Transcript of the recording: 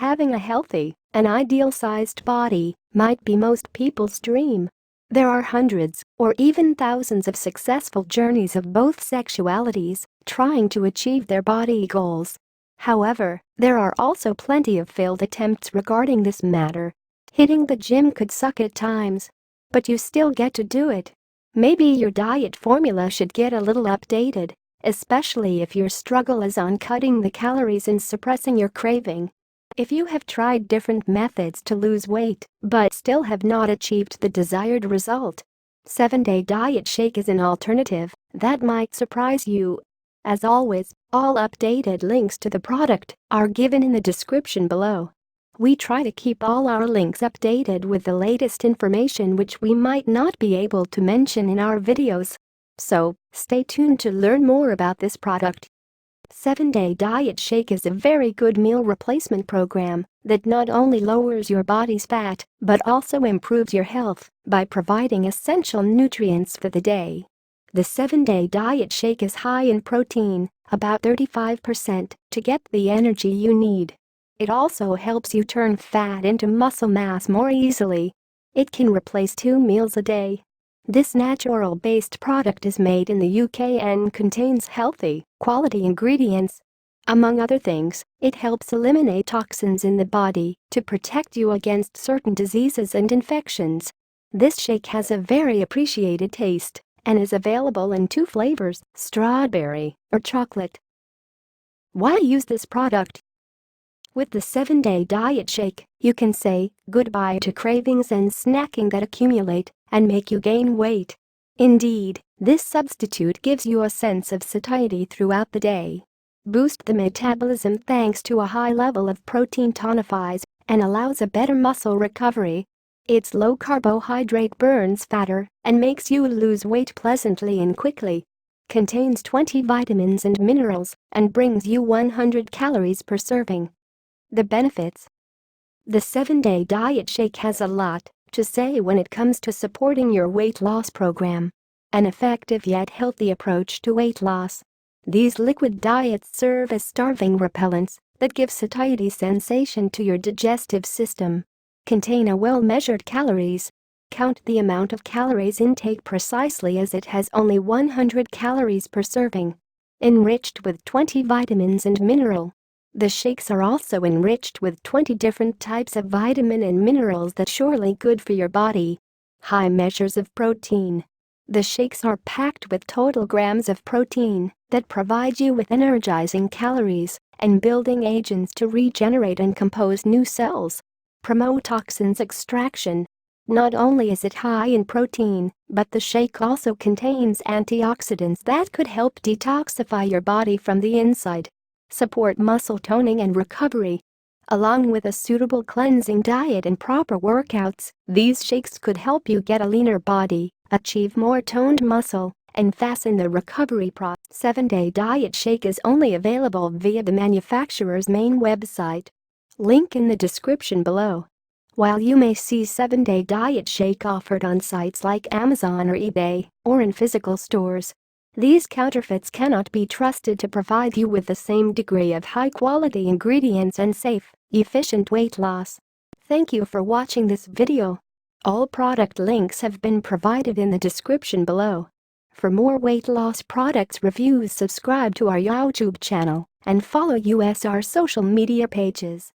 Having a healthy and ideal-sized body might be most people's dream. There are hundreds or even thousands of successful journeys of both sexualities trying to achieve their body goals. However, there are also plenty of failed attempts regarding this matter. Hitting the gym could suck at times, but you still get to do it. Maybe your diet formula should get a little updated, especially if your struggle is on cutting the calories and suppressing your craving. If you have tried different methods to lose weight but still have not achieved the desired result, 7-Day Diet Shake is an alternative that might surprise you. As always, all updated links to the product are given in the description below. We try to keep all our links updated with the latest information which we might not be able to mention in our videos. So, stay tuned to learn more about this product. 7-Day Diet Shake is a very good meal replacement program that not only lowers your body's fat but also improves your health by providing essential nutrients for the day. The 7-Day Diet Shake is high in protein, about 35%, to get the energy you need. It also helps you turn fat into muscle mass more easily. It can replace 2 meals a day. This natural-based product is made in the UK and contains healthy, quality ingredients. Among other things, it helps eliminate toxins in the body to protect you against certain diseases and infections. This shake has a very appreciated taste and is available in 2 flavors, strawberry or chocolate. Why use this product? With the 7-Day Diet Shake, you can say goodbye to cravings and snacking that accumulate and make you gain weight. Indeed, this substitute gives you a sense of satiety throughout the day. Boosts the metabolism thanks to a high level of protein, tonifies and allows a better muscle recovery. Its low carbohydrate burns fatter and makes you lose weight pleasantly and quickly. Contains 20 vitamins and minerals and brings you 100 calories per serving. The benefits. The 7-Day Diet Shake has a lot to say when it comes to supporting your weight loss program. An effective yet healthy approach to weight loss. These liquid diets serve as starving repellents that give satiety sensation to your digestive system. Contain a well-measured calories. Count the amount of calories intake precisely as it has only 100 calories per serving. Enriched with 20 vitamins and mineral. The shakes are also enriched with 20 different types of vitamin and minerals that surely good for your body. High measures of protein. The shakes are packed with total grams of protein that provide you with energizing calories and building agents to regenerate and compose new cells. Promote toxins extraction. Not only is it high in protein, but the shake also contains antioxidants that could help detoxify your body from the inside. Support muscle toning and recovery. Along with a suitable cleansing diet and proper workouts, these shakes could help you get a leaner body, achieve more toned muscle, and fasten the recovery process. 7-Day Diet Shake is only available via the manufacturer's main website. Link in the description below. While you may see 7-Day Diet Shake offered on sites like Amazon or eBay, or in physical stores, these counterfeits cannot be trusted to provide you with the same degree of high-quality ingredients and safe, efficient weight loss. Thank you for watching this video. All product links have been provided in the description below. For more weight loss products reviews, subscribe to our YouTube channel and follow our social media pages.